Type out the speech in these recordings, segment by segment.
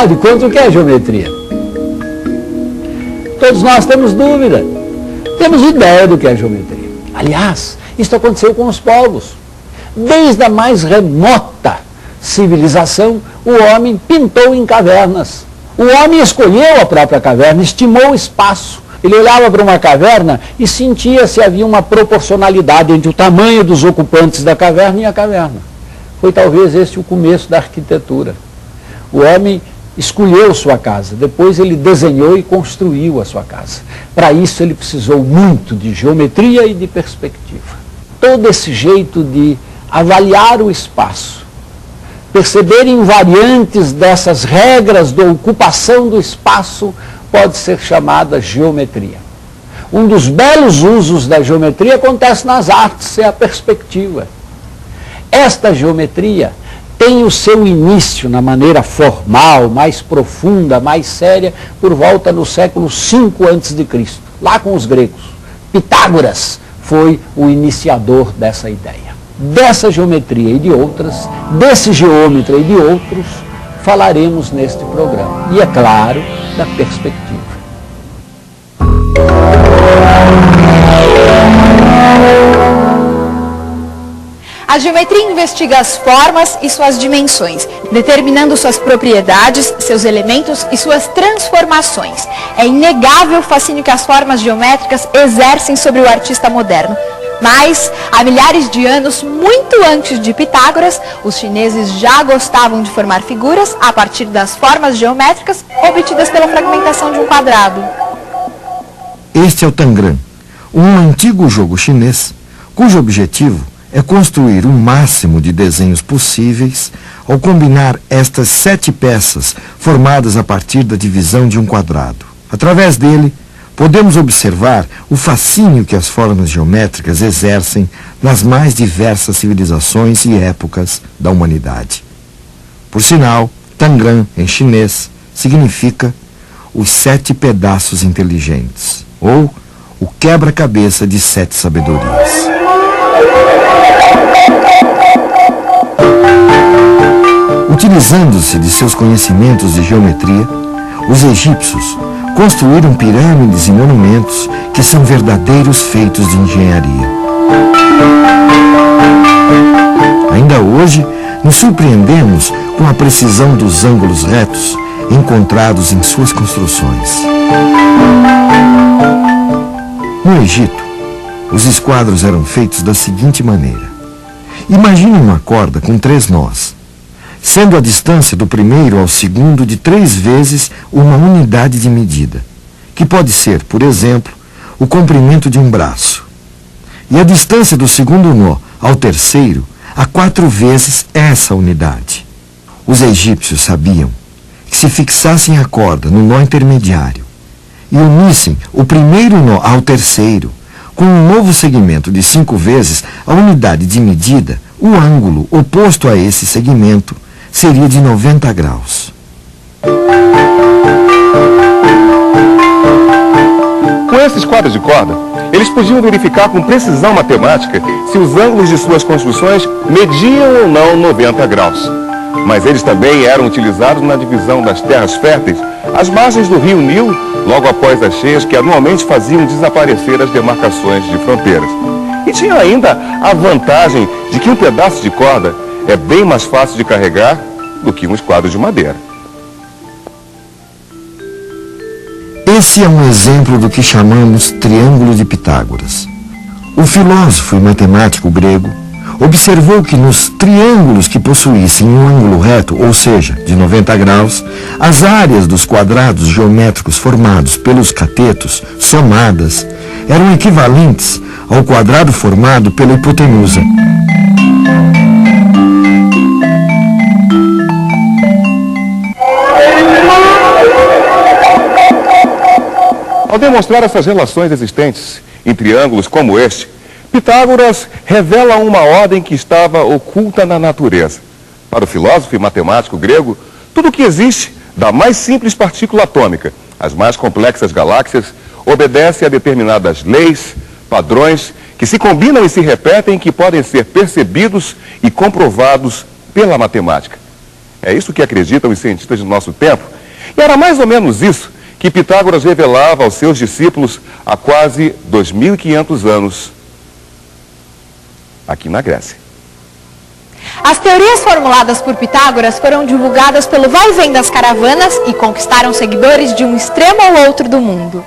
Afinal de contas, o que é geometria? Todos nós temos dúvida, temos ideia do que é geometria. Aliás, isso aconteceu com os povos. Desde a mais remota civilização, o homem pintou em cavernas. O homem escolheu a própria caverna, estimou o espaço. Ele olhava para uma caverna e sentia se havia uma proporcionalidade entre o tamanho dos ocupantes da caverna e a caverna. Foi talvez esse o começo da arquitetura. O homem escolheu sua casa, depois ele desenhou e construiu a sua casa. Para isso ele precisou muito de geometria e de perspectiva. Todo esse jeito de avaliar o espaço, perceber invariantes dessas regras da ocupação do espaço, pode ser chamada geometria. Um dos belos usos da geometria acontece nas artes, é a perspectiva. Esta geometria tem o seu início na maneira formal, mais profunda, mais séria, por volta no século V a.C., lá com os gregos. Pitágoras foi o iniciador dessa ideia. Dessa geometria e de outras, desse geômetra e de outros, falaremos neste programa. E, é claro, da perspectiva. A geometria investiga as formas e suas dimensões, determinando suas propriedades, seus elementos e suas transformações. É inegável o fascínio que as formas geométricas exercem sobre o artista moderno. Mas, há milhares de anos, muito antes de Pitágoras, os chineses já gostavam de formar figuras a partir das formas geométricas obtidas pela fragmentação de um quadrado. Este é o Tangram, um antigo jogo chinês, cujo objetivo é construir o máximo de desenhos possíveis ao combinar estas 7 peças formadas a partir da divisão de um quadrado. Através dele, podemos observar o fascínio que as formas geométricas exercem nas mais diversas civilizações e épocas da humanidade. Por sinal, Tangram, em chinês, significa os 7 pedaços inteligentes, ou o quebra-cabeça de 7 sabedorias. Utilizando-se de seus conhecimentos de geometria, os egípcios construíram pirâmides e monumentos que são verdadeiros feitos de engenharia. Ainda hoje, nos surpreendemos com a precisão dos ângulos retos encontrados em suas construções. No Egito, os esquadros eram feitos da seguinte maneira. Imagine uma corda com 3 nós, sendo a distância do primeiro ao segundo de 3 vezes uma unidade de medida, que pode ser, por exemplo, o comprimento de um braço. E a distância do segundo nó ao terceiro a 4 vezes essa unidade. Os egípcios sabiam que se fixassem a corda no nó intermediário e unissem o primeiro nó ao terceiro, com um novo segmento de 5 vezes a unidade de medida, o ângulo oposto a esse segmento seria de 90 graus. Com esses quadros de corda, eles podiam verificar com precisão matemática se os ângulos de suas construções mediam ou não 90 graus. Mas eles também eram utilizados na divisão das terras férteis às margens do rio Nilo, logo após as cheias que anualmente faziam desaparecer as demarcações de fronteiras. E tinha ainda a vantagem de que um pedaço de corda é bem mais fácil de carregar do que um esquadro de madeira. Esse é um exemplo do que chamamos triângulo de Pitágoras. O filósofo e matemático grego observou que nos triângulos que possuíssem um ângulo reto, ou seja, de 90 graus, as áreas dos quadrados geométricos formados pelos catetos, somadas, eram equivalentes ao quadrado formado pela hipotenusa. Ao demonstrar essas relações existentes em triângulos como este, Pitágoras revela uma ordem que estava oculta na natureza. Para o filósofo e matemático grego, tudo o que existe, da mais simples partícula atômica às mais complexas galáxias, obedece a determinadas leis, padrões, que se combinam e se repetem, que podem ser percebidos e comprovados pela matemática. É isso que acreditam os cientistas do nosso tempo. E era mais ou menos isso que Pitágoras revelava aos seus discípulos há quase 2.500 anos, aqui na Grécia. As teorias formuladas por Pitágoras foram divulgadas pelo vai e vem das caravanas e conquistaram seguidores de um extremo ao outro do mundo.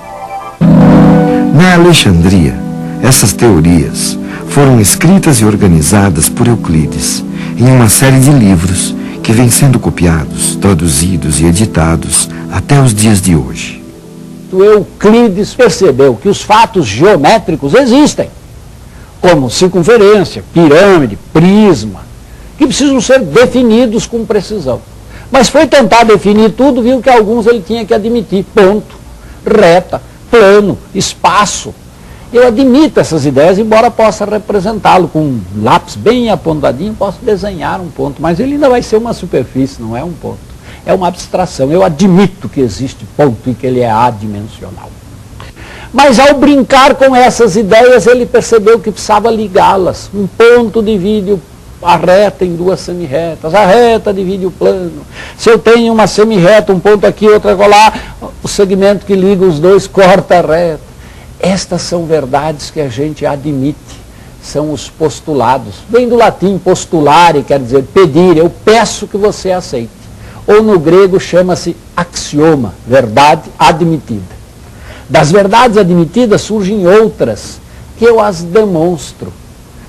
Na Alexandria, essas teorias foram escritas e organizadas por Euclides em uma série de livros que vêm sendo copiados, traduzidos e editados até os dias de hoje. Euclides percebeu que os fatos geométricos existem, como circunferência, pirâmide, prisma, que precisam ser definidos com precisão. Mas foi tentar definir tudo, viu que alguns ele tinha que admitir: ponto, reta, plano, espaço. Eu admito essas ideias, embora possa representá-lo com um lápis bem apontadinho, posso desenhar um ponto, mas ele ainda vai ser uma superfície, não é um ponto. É uma abstração. Eu admito que existe ponto e que ele é adimensional. Mas ao brincar com essas ideias, ele percebeu que precisava ligá-las. Um ponto divide a reta em duas semirretas, a reta divide o plano. Se eu tenho uma semirreta, um ponto aqui, outro acolá, o segmento que liga os dois corta a reta. Estas são verdades que a gente admite, são os postulados. Vem do latim postulare, quer dizer pedir, eu peço que você aceite. Ou no grego chama-se axioma, verdade admitida. Das verdades admitidas surgem outras, que eu as demonstro.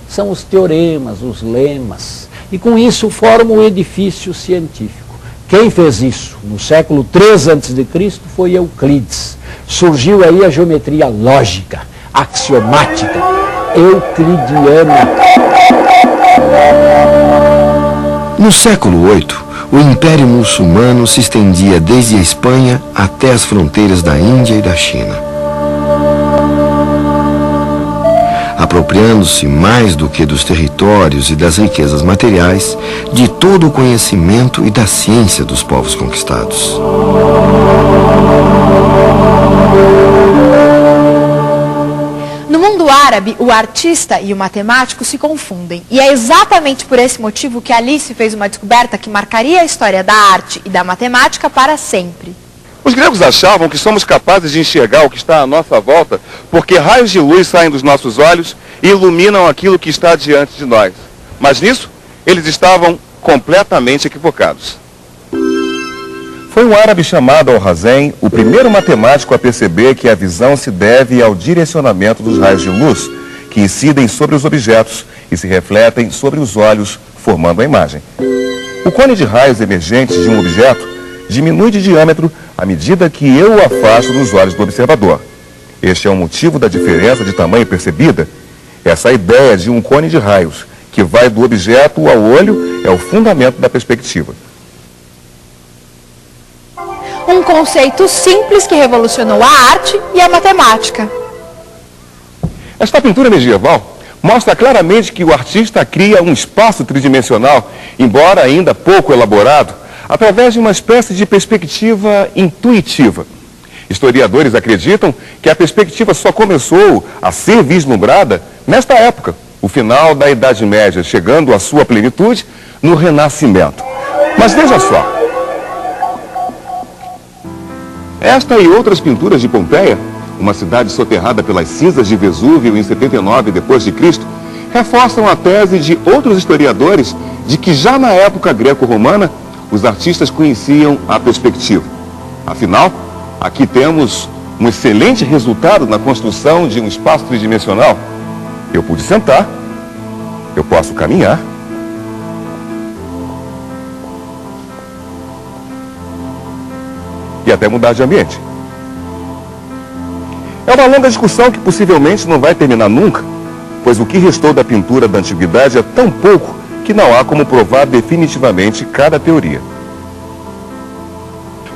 São os teoremas, os lemas, e com isso formo o edifício científico. Quem fez isso no século III a.C. foi Euclides. Surgiu aí a geometria lógica, axiomática, euclidiana. No século VIII, o Império Muçulmano se estendia desde a Espanha até as fronteiras da Índia e da China. Apropriando-se mais do que dos territórios e das riquezas materiais, de todo o conhecimento e da ciência dos povos conquistados. No mundo árabe, o artista e o matemático se confundem. E é exatamente por esse motivo que Alice fez uma descoberta que marcaria a história da arte e da matemática para sempre. Os gregos achavam que somos capazes de enxergar o que está à nossa volta porque raios de luz saem dos nossos olhos e iluminam aquilo que está diante de nós. Mas nisso, eles estavam completamente equivocados. Foi um árabe chamado Alhazen o primeiro matemático a perceber que a visão se deve ao direcionamento dos raios de luz que incidem sobre os objetos e se refletem sobre os olhos, formando a imagem. O cone de raios emergentes de um objeto diminui de diâmetro à medida que eu o afasto dos olhos do observador. Este é o motivo da diferença de tamanho percebida. Essa ideia de um cone de raios que vai do objeto ao olho é o fundamento da perspectiva. Um conceito simples que revolucionou a arte e a matemática. Esta pintura medieval mostra claramente que o artista cria um espaço tridimensional, embora ainda pouco elaborado, através de uma espécie de perspectiva intuitiva. Historiadores acreditam que a perspectiva só começou a ser vislumbrada nesta época, o final da Idade Média, chegando à sua plenitude no Renascimento. Mas veja só, esta e outras pinturas de Pompeia, uma cidade soterrada pelas cinzas de Vesúvio em 79 d.C., reforçam a tese de outros historiadores de que já na época greco-romana os artistas conheciam a perspectiva. Afinal, aqui temos um excelente resultado na construção de um espaço tridimensional. Eu pude sentar, eu posso caminhar, e até mudar de ambiente. É uma longa discussão que possivelmente não vai terminar nunca, pois o que restou da pintura da antiguidade é tão pouco que não há como provar definitivamente cada teoria.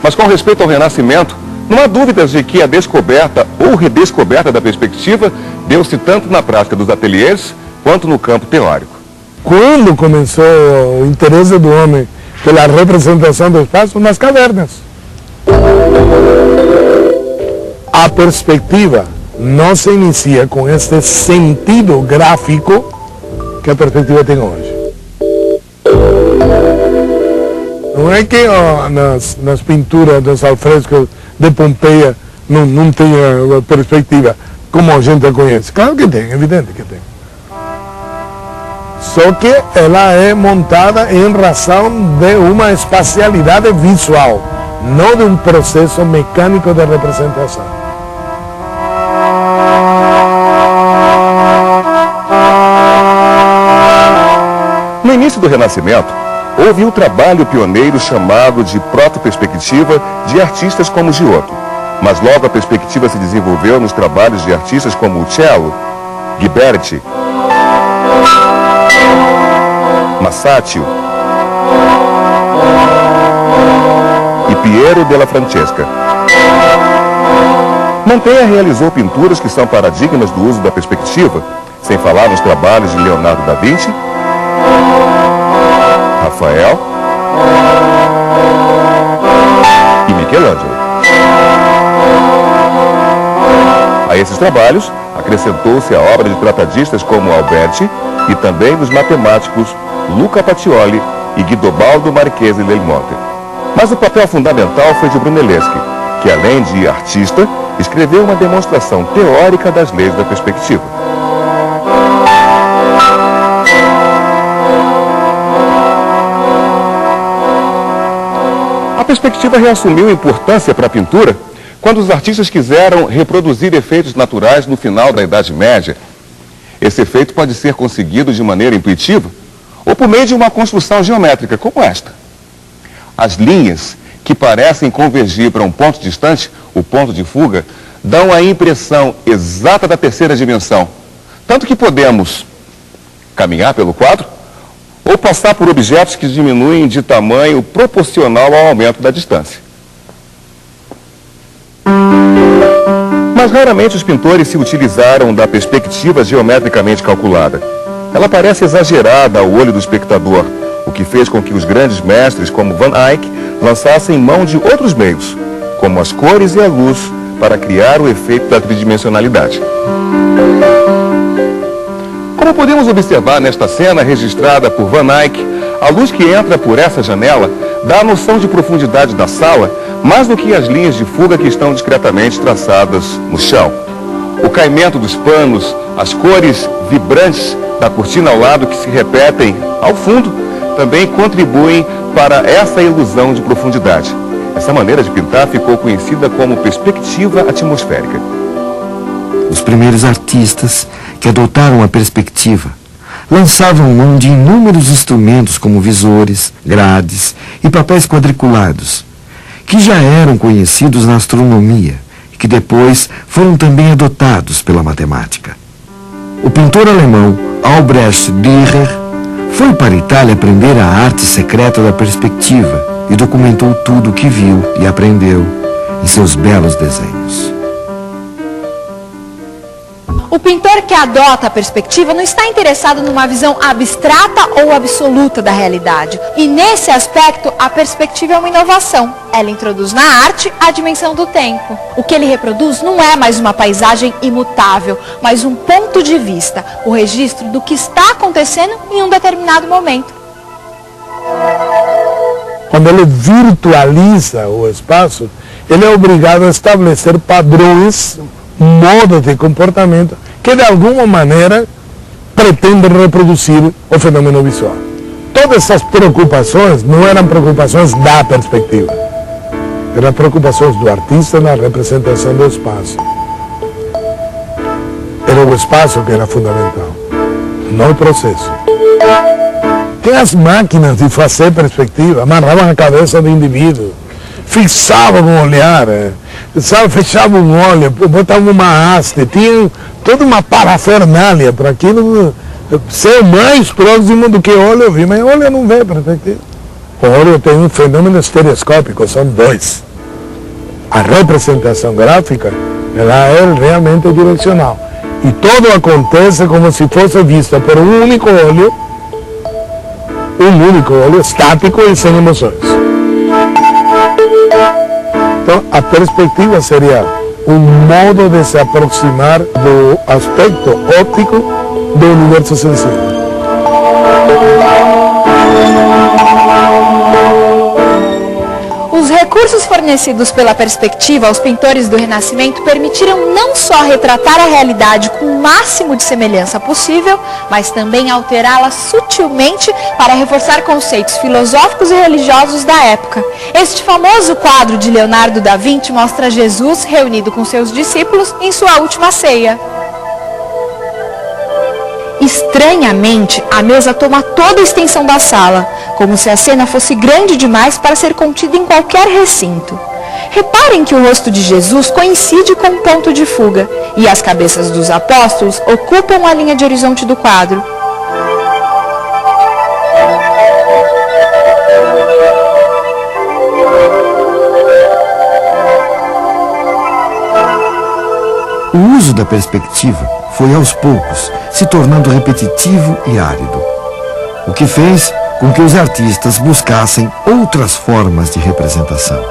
Mas com respeito ao Renascimento, não há dúvidas de que a descoberta ou redescoberta da perspectiva deu-se tanto na prática dos ateliês quanto no campo teórico. Quando começou o interesse do homem pela representação do espaço? Nas cavernas. A perspectiva não se inicia com este sentido gráfico que a perspectiva tem hoje. Não não é que nas pinturas dos alfrescos de Pompeia não tenha perspectiva, como a gente conhece. Claro que tem, evidente que tem. Só que ela é montada em razão de uma espacialidade visual, não de um processo mecânico de representação. No início do Renascimento, houve um trabalho pioneiro chamado de proto-perspectiva de artistas como Giotto. Mas logo a perspectiva se desenvolveu nos trabalhos de artistas como Cello, Ghiberti, Masaccio e Piero della Francesca. Mantegna realizou pinturas que são paradigmas do uso da perspectiva, sem falar nos trabalhos de Leonardo da Vinci, Rafael e Michelangelo. A esses trabalhos acrescentou-se a obra de tratadistas como Alberti e também dos matemáticos Luca Pacioli e Guidobaldo Marchese del Monte. Mas o papel fundamental foi de Brunelleschi, que além de artista, escreveu uma demonstração teórica das leis da perspectiva. A perspectiva reassumiu importância para a pintura quando os artistas quiseram reproduzir efeitos naturais no final da Idade Média. Esse efeito pode ser conseguido de maneira intuitiva ou por meio de uma construção geométrica como esta. As linhas que parecem convergir para um ponto distante, o ponto de fuga, dão a impressão exata da terceira dimensão. Tanto que podemos caminhar pelo quadro ou passar por objetos que diminuem de tamanho proporcional ao aumento da distância. Mas raramente os pintores se utilizaram da perspectiva geometricamente calculada. Ela parece exagerada ao olho do espectador, o que fez com que os grandes mestres, como Van Eyck, lançassem mão de outros meios, como as cores e a luz, para criar o efeito da tridimensionalidade. Como podemos observar nesta cena registrada por Van Eyck, a luz que entra por essa janela dá a noção de profundidade da sala mais do que as linhas de fuga que estão discretamente traçadas no chão. O caimento dos panos, as cores vibrantes da cortina ao lado que se repetem ao fundo, também contribuem para essa ilusão de profundidade. Essa maneira de pintar ficou conhecida como perspectiva atmosférica. Os primeiros artistas que adotaram a perspectiva lançavam mão de inúmeros instrumentos como visores, grades e papéis quadriculados, que já eram conhecidos na astronomia e que depois foram também adotados pela matemática. O pintor alemão Albrecht Dürer foi para a Itália aprender a arte secreta da perspectiva e documentou tudo o que viu e aprendeu em seus belos desenhos. O pintor que adota a perspectiva não está interessado numa visão abstrata ou absoluta da realidade. E nesse aspecto, a perspectiva é uma inovação. Ela introduz na arte a dimensão do tempo. O que ele reproduz não é mais uma paisagem imutável, mas um ponto de vista, o registro do que está acontecendo em um determinado momento. Quando ele virtualiza o espaço, ele é obrigado a estabelecer padrões, modos de comportamento que de alguma maneira pretendem reproduzir o fenômeno visual. Todas essas preocupações não eram preocupações da perspectiva, eram preocupações do artista na representação do espaço. Era o espaço que era fundamental, não o processo. Tem as máquinas de fazer perspectiva, amarravam a cabeça do indivíduo, fixavam o olhar, fechavam um olho, botavam uma haste, tinham toda uma parafernália para aquilo ser mais próximo do que o olho vê, mas o olho não vê perspectiva. O olho tem um fenômeno estereoscópico, são dois. A representação gráfica, ela é realmente direcional. E tudo acontece como se fosse visto por um único olho estático e sem emoções. Então, a perspectiva seria um modo de se aproximar do aspecto óptico do universo sensível. recursos fornecidos pela perspectiva aos pintores do Renascimento permitiram não só retratar a realidade com o máximo de semelhança possível, mas também alterá-la sutilmente para reforçar conceitos filosóficos e religiosos da época. Este famoso quadro de Leonardo da Vinci mostra Jesus reunido com seus discípulos em sua última ceia. Estranhamente, a mesa toma toda a extensão da sala, como se a cena fosse grande demais para ser contida em qualquer recinto. Reparem que o rosto de Jesus coincide com o ponto de fuga, e as cabeças dos apóstolos ocupam a linha de horizonte do quadro. O uso da perspectiva foi aos poucos se tornando repetitivo e árido, o que fez com que os artistas buscassem outras formas de representação.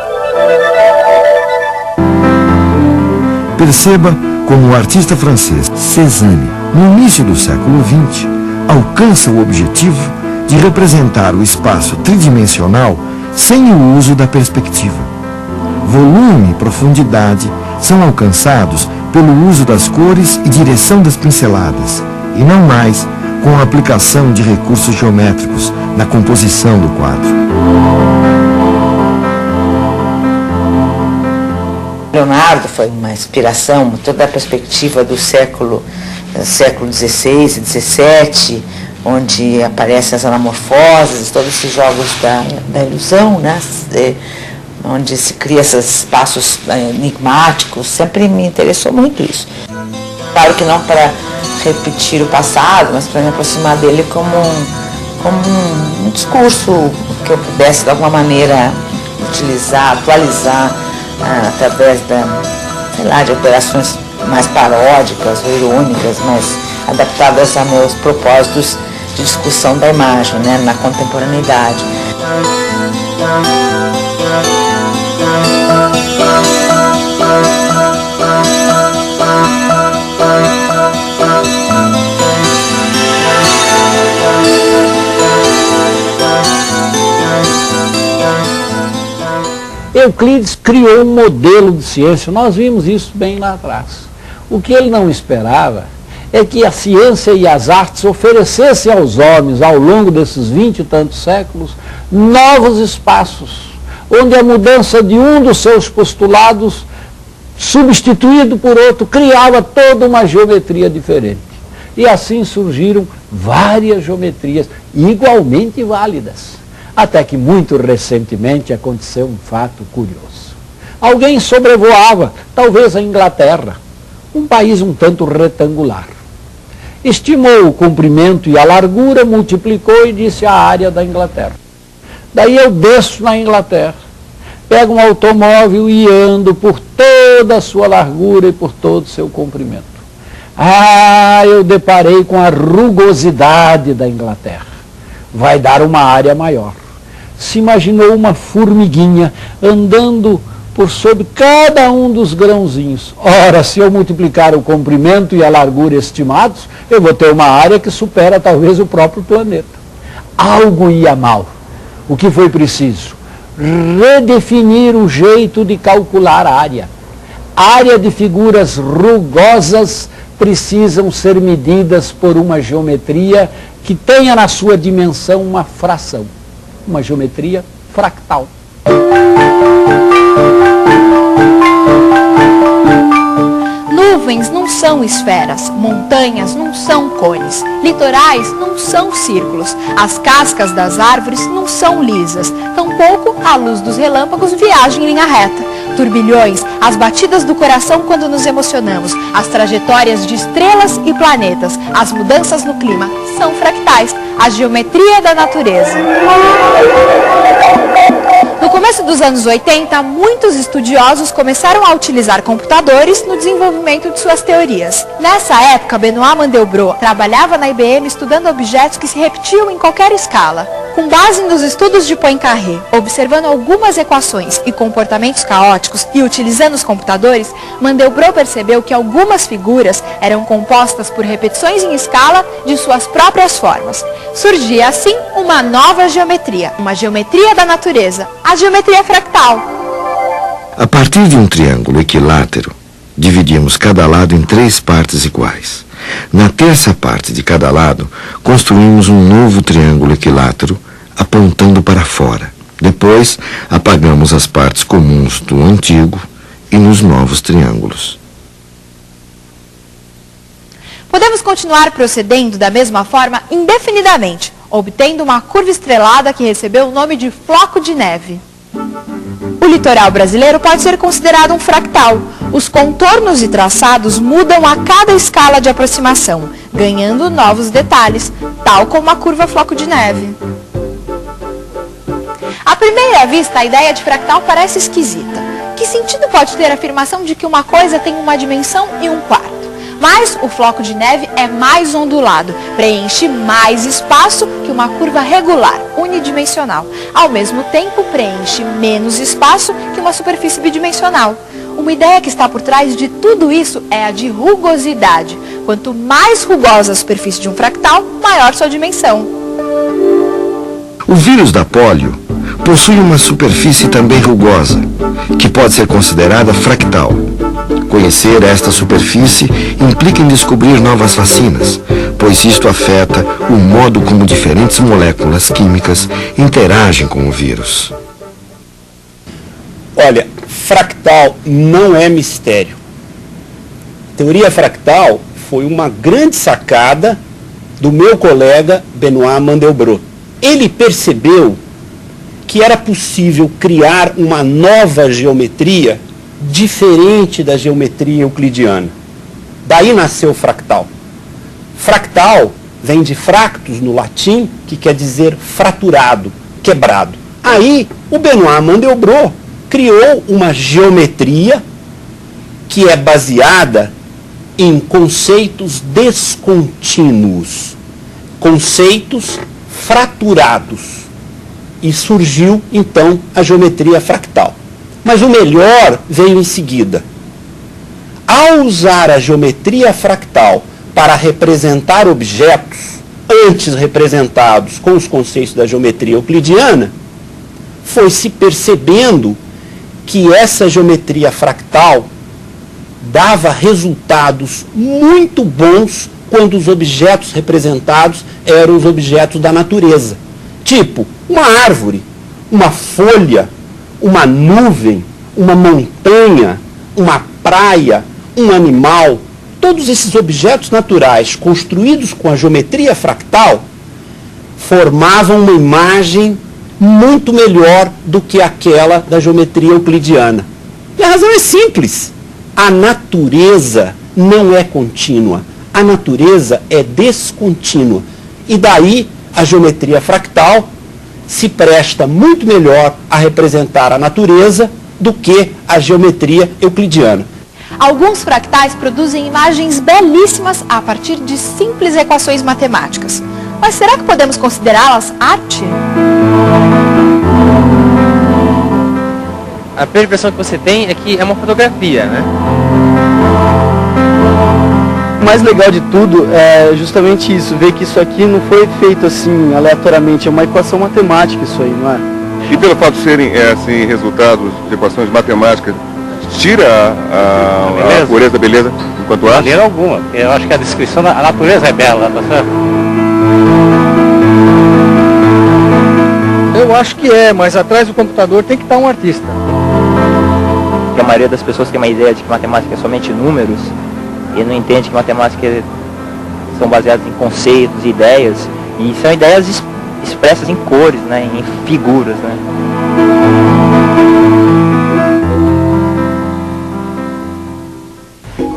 Perceba como o artista francês Cézanne, no início do século XX, alcança o objetivo de representar o espaço tridimensional sem o uso da perspectiva. Volume e profundidade são alcançados pelo uso das cores e direção das pinceladas, e não mais com a aplicação de recursos geométricos na composição do quadro. Leonardo foi uma inspiração, toda a perspectiva do século XVI e XVII, onde aparecem as anamorfoses, todos esses jogos da ilusão, né? Onde se cria esses espaços enigmáticos, sempre me interessou muito isso. Claro que não para repetir o passado, mas para me aproximar dele como um discurso que eu pudesse de alguma maneira utilizar, atualizar através de operações mais paródicas ou irônicas, mas adaptadas a meus propósitos de discussão da imagem, né, na contemporaneidade. Euclides criou um modelo de ciência, nós vimos isso bem lá atrás. O que ele não esperava é que a ciência e as artes oferecessem aos homens, ao longo desses 20 e tantos séculos, novos espaços, onde a mudança de um dos seus postulados, substituído por outro, criava toda uma geometria diferente. E assim surgiram várias geometrias igualmente válidas. Até que muito recentemente aconteceu um fato curioso. Alguém sobrevoava, talvez a Inglaterra, um país um tanto retangular. Estimou o comprimento e a largura, multiplicou e disse a área da Inglaterra. Daí eu desço na Inglaterra, pego um automóvel e ando por toda a sua largura e por todo o seu comprimento. Eu deparei com a rugosidade da Inglaterra. Vai dar uma área maior. Se imaginou uma formiguinha andando por sobre cada um dos grãozinhos. Ora, se eu multiplicar o comprimento e a largura estimados, eu vou ter uma área que supera talvez o próprio planeta. Algo ia mal. O que foi preciso? Redefinir o jeito de calcular a área. Área de figuras rugosas precisam ser medidas por uma geometria que tenha na sua dimensão uma fração, uma geometria fractal. Nuvens não são esferas, montanhas não são cones, litorais não são círculos, as cascas das árvores não são lisas, tampouco a luz dos relâmpagos viaja em linha reta. Turbilhões, as batidas do coração quando nos emocionamos, as trajetórias de estrelas e planetas, as mudanças no clima são fractais, a geometria da natureza. No começo dos anos 80, muitos estudiosos começaram a utilizar computadores no desenvolvimento de suas teorias. Nessa época, Benoît Mandelbrot trabalhava na IBM estudando objetos que se repetiam em qualquer escala. Com base nos estudos de Poincaré, observando algumas equações e comportamentos caóticos e utilizando os computadores, Mandelbrot percebeu que algumas figuras eram compostas por repetições em escala de suas próprias formas. Surgia assim uma nova geometria, uma geometria da natureza, a geometria fractal. A partir de um triângulo equilátero, dividimos cada lado em 3 partes iguais. Na terça parte de cada lado, construímos um novo triângulo equilátero, apontando para fora. Depois, apagamos as partes comuns do antigo e nos novos triângulos. Podemos continuar procedendo da mesma forma indefinidamente, obtendo uma curva estrelada que recebeu o nome de floco de neve. O litoral brasileiro pode ser considerado um fractal. Os contornos e traçados mudam a cada escala de aproximação, ganhando novos detalhes, tal como a curva floco de neve. À primeira vista, a ideia de fractal parece esquisita. Que sentido pode ter a afirmação de que uma coisa tem uma dimensão e um quarto? Mas o floco de neve é mais ondulado, preenche mais espaço que uma curva regular, unidimensional. Ao mesmo tempo, preenche menos espaço que uma superfície bidimensional. Uma ideia que está por trás de tudo isso é a de rugosidade. Quanto mais rugosa a superfície de um fractal, maior sua dimensão. O vírus da polio possui uma superfície também rugosa, que pode ser considerada fractal. Conhecer esta superfície implica em descobrir novas vacinas, pois isto afeta o modo como diferentes moléculas químicas interagem com o vírus. Olha, fractal não é mistério. A teoria fractal foi uma grande sacada do meu colega Benoit Mandelbrot. Ele percebeu que era possível criar uma nova geometria diferente da geometria euclidiana. Daí nasceu o fractal. Fractal vem de fractus no latim, que quer dizer fraturado, quebrado. Aí o Benoit Mandelbrot criou uma geometria que é baseada em conceitos descontínuos, conceitos fraturados. E surgiu, então, a geometria fractal. Mas o melhor veio em seguida. Ao usar a geometria fractal para representar objetos, antes representados com os conceitos da geometria euclidiana, foi se percebendo que essa geometria fractal dava resultados muito bons quando os objetos representados eram os objetos da natureza. Tipo, uma árvore, uma folha, uma nuvem, uma montanha, uma praia, um animal. Todos esses objetos naturais construídos com a geometria fractal formavam uma imagem muito melhor do que aquela da geometria euclidiana. E a razão é simples. A natureza não é contínua. A natureza é descontínua. E daí a geometria fractal se presta muito melhor a representar a natureza do que a geometria euclidiana. Alguns fractais produzem imagens belíssimas a partir de simples equações matemáticas. Mas será que podemos considerá-las arte? A primeira impressão que você tem é que é uma fotografia, né? O mais legal de tudo é justamente isso, ver que isso aqui não foi feito assim aleatoriamente, é uma equação matemática isso aí, não é? E pelo fato de serem assim, resultados de equações matemáticas, tira a pureza da beleza enquanto arte? De maneira alguma. Eu acho que a descrição da natureza é bela, tá certo? Eu acho que é, mas atrás do computador tem que estar um artista. Porque a maioria das pessoas tem uma ideia de que matemática é somente números e não entende que matemática são baseadas em conceitos, ideias, e são ideias expressas em cores, né, em figuras, né.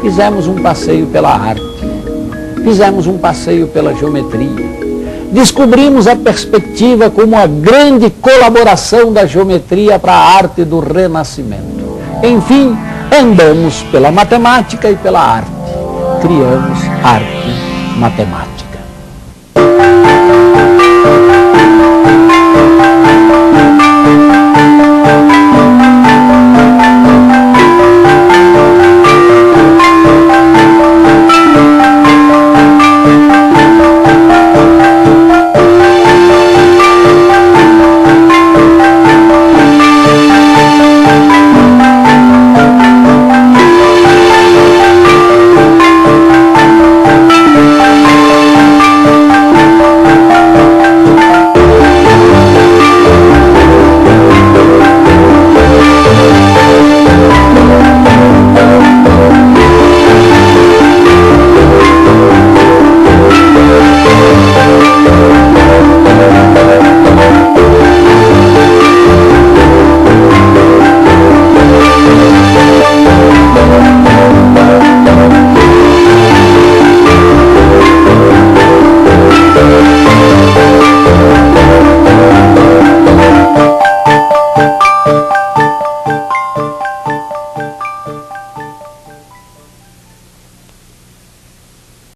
Fizemos um passeio pela arte, fizemos um passeio pela geometria, descobrimos a perspectiva como a grande colaboração da geometria para a arte do Renascimento. Enfim, andamos pela matemática e pela arte. Criamos arte matemática.